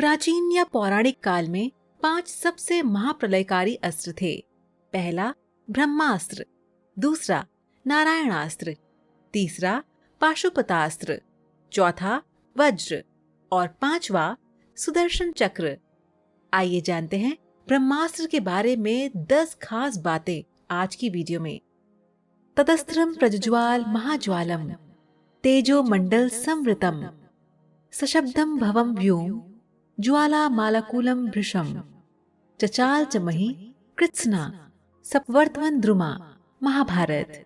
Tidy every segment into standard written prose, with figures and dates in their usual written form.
प्राचीन या पौराणिक काल में 5 सबसे महाप्रलयकारी अस्त्र थे। पहला ब्रह्मास्त्र, दूसरा नारायणास्त्र, तीसरा पाशुपतास्त्र, चौथा वज्र और पांचवा सुदर्शन चक्र। आइए जानते हैं ब्रह्मास्त्र के बारे में 10 खास बातें आज की वीडियो में। तदस्त्रम प्रज्ज्वाल महाज्वालम तेजो मंडल संवृतम सशब्दम भवम व्योम ज्वाला मालाकुलम भृशम चचाल चमहि कृत्स्ना सपवर्तवन द्रुमा। महाभारत।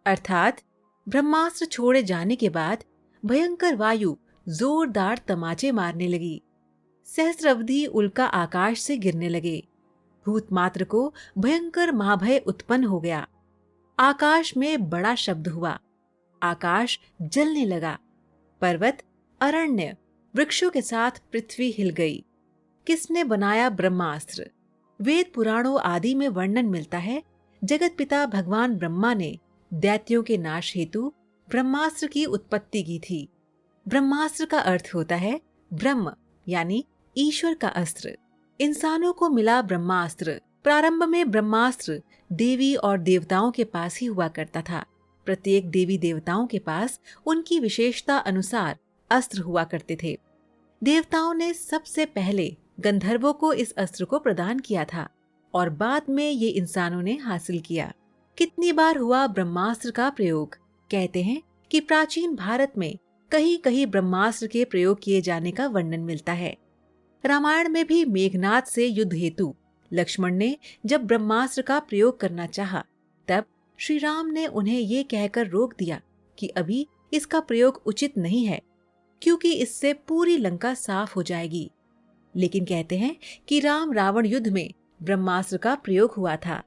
अर्थात ब्रह्मास्त्र छोड़े जाने के बाद भयंकर वायु जोरदार तमाचे मारने लगी। सहस्रावधि उल्का आकाश से गिरने लगे। भूत मात्र को भयंकर महाभय उत्पन्न हो गया। आकाश में बड़ा शब्द हुआ। आकाश जलने लगा। पर्वत, अरण्य, वृक्षों के साथ पृथ्वी हिल गई। किसने बनाया ब्रह्मास्त्र? वेद पुराणों आदि में वर्णन मिलता है जगत पिता भगवान ब्रह्मा ने दैत्यों के नाश हेतु ब्रह्मास्त्र की उत्पत्ति की थी। ब्रह्मास्त्र का अर्थ होता है ब्रह्म यानी ईश्वर का अस्त्र। इंसानों को मिला ब्रह्मास्त्र। प्रारंभ में ब्रह्मास्त्र देवी और देवताओं के पास ही हुआ करता था। प्रत्येक देवी देवताओं के पास उनकी विशेषता अनुसार अस्त्र हुआ करते थे। देवताओं ने सबसे पहले गंधर्वों को इस अस्त्र को प्रदान किया था और बाद में ये इंसानों ने हासिल किया। कितनी बार हुआ ब्रह्मास्त्र का प्रयोग? कहते हैं कि प्राचीन भारत में कहीं कहीं ब्रह्मास्त्र के प्रयोग किए जाने का वर्णन मिलता है। रामायण में भी मेघनाद से युद्ध हेतु लक्ष्मण ने जब ब्रह्मास्त्र का प्रयोग करना चाहा, तब श्री राम ने उन्हें ये कहकर रोक दिया कि अभी इसका प्रयोग उचित नहीं है, क्योंकि इससे पूरी लंका साफ हो जाएगी। लेकिन कहते हैं कि राम रावण युद्ध में ब्रह्मास्त्र का प्रयोग हुआ था।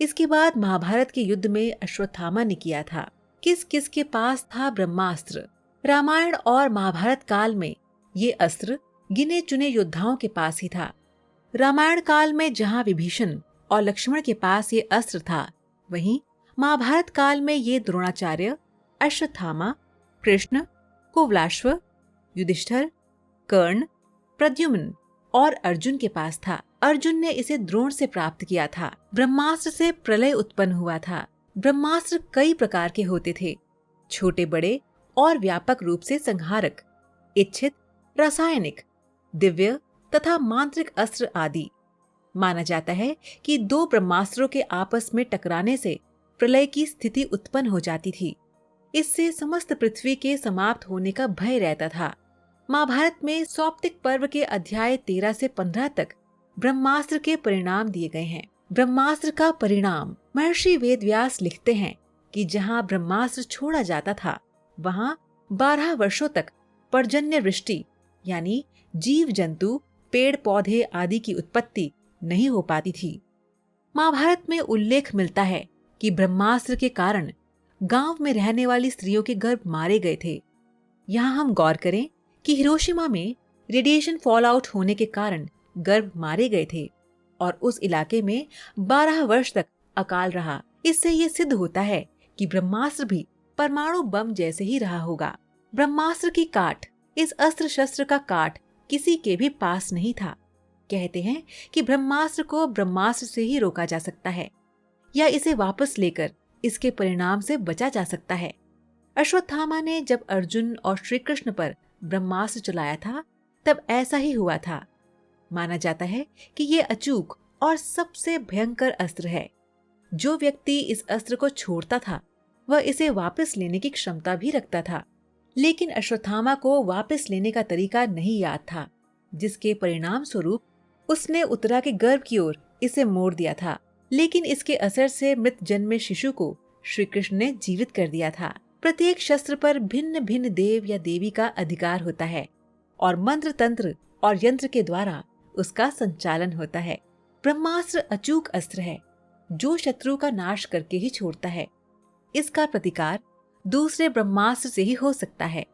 इसके बाद महाभारत के युद्ध में अश्वत्थामा ने किया था। किस किस के पास था ब्रह्मास्त्र? रामायण और महाभारत काल में ये अस्त्र गिने चुने योद्धाओं के पास ही था। रामायण काल में जहां विभीषण और लक्ष्मण के पास ये अस्त्र था, वहीं महाभारत काल में ये द्रोणाचार्य, अश्वत्थामा, कृष्ण, कुवलाश्व, युधिष्ठिर, कर्ण, प्रद्युम्न और अर्जुन के पास था। अर्जुन ने इसे द्रोण से प्राप्त किया था। ब्रह्मास्त्र से प्रलय उत्पन्न हुआ था। ब्रह्मास्त्र कई प्रकार के होते थे, छोटे बड़े और व्यापक रूप से संहारक, इच्छित, रासायनिक, दिव्य तथा मांत्रिक अस्त्र आदि। माना जाता है कि 2 ब्रह्मास्त्रों के आपस में टकराने से प्रलय की स्थिति उत्पन्न हो जाती थी। इससे समस्त पृथ्वी के समाप्त होने का भय रहता था। महाभारत में सौप्तिक पर्व के अध्याय 13 से 15 तक ब्रह्मास्त्र के परिणाम दिए गए हैं। ब्रह्मास्त्र का परिणाम महर्षि वेदव्यास लिखते हैं कि जहाँ ब्रह्मास्त्र छोड़ा जाता था, वहाँ 12 वर्षों तक पर्जन्य वृष्टि यानी जीव जंतु, पेड़ पौधे आदि की उत्पत्ति नहीं हो पाती थी। महाभारत में उल्लेख मिलता है कि ब्रह्मास्त्र के कारण गांव में रहने वाली स्त्रियों के गर्भ मारे गए थे। यहाँ हम गौर करें कि हिरोशिमा में रेडिएशन फॉल आउट होने के कारण गर्भ मारे गए थे और उस इलाके में 12 वर्ष तक अकाल रहा। इससे ये सिद्ध होता है कि ब्रह्मास्त्र भी परमाणु बम जैसे ही रहा होगा। ब्रह्मास्त्र की काट, इस अस्त्र शस्त्र का काट किसी के भी पास नहीं था। कहते हैं कि ब्रह्मास्त्र को ब्रह्मास्त्र से ही रोका जा सकता है या इसे वापस लेकर इसके परिणाम से बचा जा सकता है। अश्वत्थामा ने जब अर्जुन और श्री कृष्ण पर ब्रह्मास्त्र चलाया था, तब ऐसा ही हुआ था। माना जाता है कि ये अचूक और सबसे भयंकर अस्त्र है। जो व्यक्ति इस अस्त्र को छोड़ता था, वह इसे वापस लेने की क्षमता भी रखता था। लेकिन अश्वत्थामा को वापस लेने का तरीका नहीं याद था, जिसके परिणाम स्वरूप उसने उत्तरा के गर्भ की ओर इसे मोड़ दिया था। लेकिन इसके असर से मृत जन्मे शिशु को श्री कृष्ण ने जीवित कर दिया था। प्रत्येक शस्त्र पर भिन्न भिन्न देव या देवी का अधिकार होता है और मंत्र तंत्र और यंत्र के द्वारा उसका संचालन होता है। ब्रह्मास्त्र अचूक अस्त्र है जो शत्रु का नाश करके ही छोड़ता है। इसका प्रतिकार दूसरे ब्रह्मास्त्र से ही हो सकता है,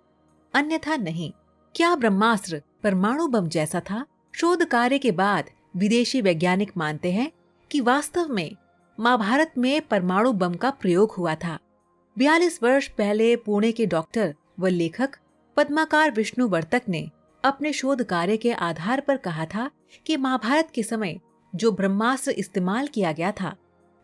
अन्यथा नहीं। क्या ब्रह्मास्त्र परमाणु बम जैसा था? शोध कार्य के बाद विदेशी वैज्ञानिक मानते हैं कि वास्तव में महाभारत में परमाणु बम का प्रयोग हुआ था। 42 वर्ष पहले पुणे के डॉक्टर व लेखक पद्माकार विष्णुवर्तक ने अपने शोध कार्य के आधार पर कहा था कि महाभारत के समय जो ब्रह्मास्त्र इस्तेमाल किया गया था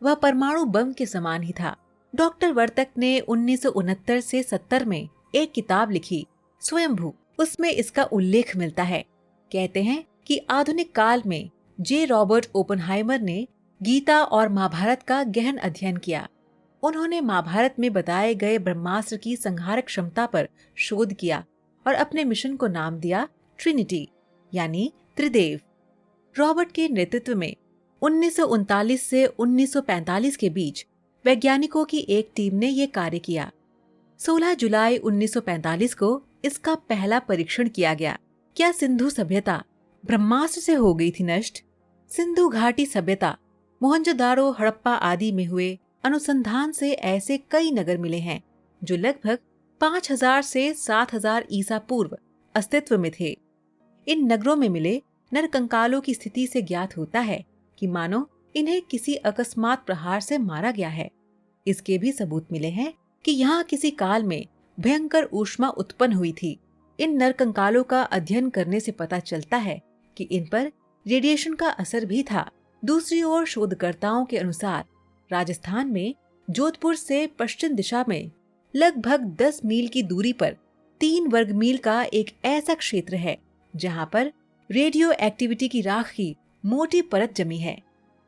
वह परमाणु बम के समान ही था। डॉक्टर वर्तक ने 1969 से 70 में एक किताब लिखी, स्वयंभू। उसमें इसका उल्लेख मिलता है। कहते हैं कि आधुनिक काल में जे रॉबर्ट ओपनहाइमर ने गीता और महाभारत का गहन अध्ययन किया। उन्होंने महाभारत में बताए गए ब्रह्मास्त्र की संहारक क्षमता पर शोध किया और अपने मिशन को नाम दिया ट्रिनिटी, यानी त्रिदेव। रॉबर्ट के नेतृत्व में 1939 से 1945 के बीच वैज्ञानिकों की एक टीम ने यह कार्य किया। 16 जुलाई 1945 को इसका पहला परीक्षण किया गया। क्या सिंधु सभ्यता ब्रह्मास्त्र से हो गई थी नष्ट? सिंधु घाटी सभ्यता, मोहनजोदारो, हड़प्पा आदि में हुए अनुसंधान से ऐसे कई नगर मिले हैं जो लगभग 5000 से 7000 ईसा पूर्व अस्तित्व में थे। इन नगरों में मिले नरकंकालों की स्थिति से ज्ञात होता है कि मानो इन्हें किसी अकस्मात प्रहार से मारा गया है। इसके भी सबूत मिले हैं कि यहाँ किसी काल में भयंकर ऊष्मा उत्पन्न हुई थी। इन नरकंकालों का अध्ययन करने से पता चलता है कि इन पर रेडिएशन का असर भी था। दूसरी ओर शोधकर्ताओं के अनुसार राजस्थान में जोधपुर से पश्चिम दिशा में लगभग 10 मील की दूरी पर 3 वर्ग मील का एक ऐसा क्षेत्र है जहाँ पर रेडियो एक्टिविटी की राख की मोटी परत जमी है।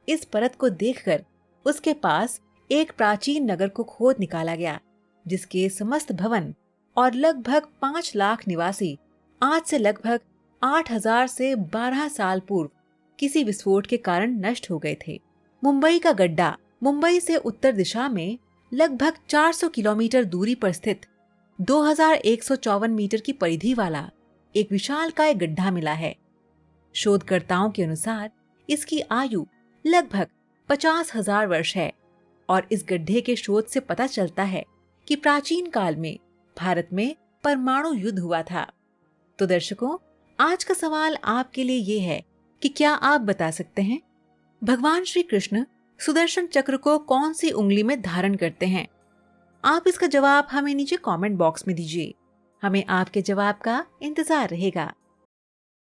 इस परत को देखकर उसके पास एक प्राचीन नगर को खोद निकाला गया, जिसके समस्त भवन और लगभग 5 लाख निवासी आज से लगभग 8000 से 12 साल पूर्व किसी विस्फोट के कारण नष्ट हो गए थे। मुंबई का गड्ढा, मुंबई से उत्तर दिशा में लगभग 400 किलोमीटर दूरी पर स्थित 2154 मीटर की परिधि वाला एक विशालकाय गड्ढा मिला है। शोधकर्ताओं के अनुसार इसकी आयु लगभग 50,000 वर्ष है और इस गड्ढे के शोध से पता चलता है कि प्राचीन काल में भारत में परमाणु युद्ध हुआ था। तो दर्शकों, आज का सवाल आपके लिए ये है कि क्या आप बता सकते हैं भगवान श्री कृष्ण सुदर्शन चक्र को कौन सी उंगली में धारण करते हैं? आप इसका जवाब हमें नीचे कमेंट बॉक्स में दीजिए। हमें आपके जवाब का इंतजार रहेगा।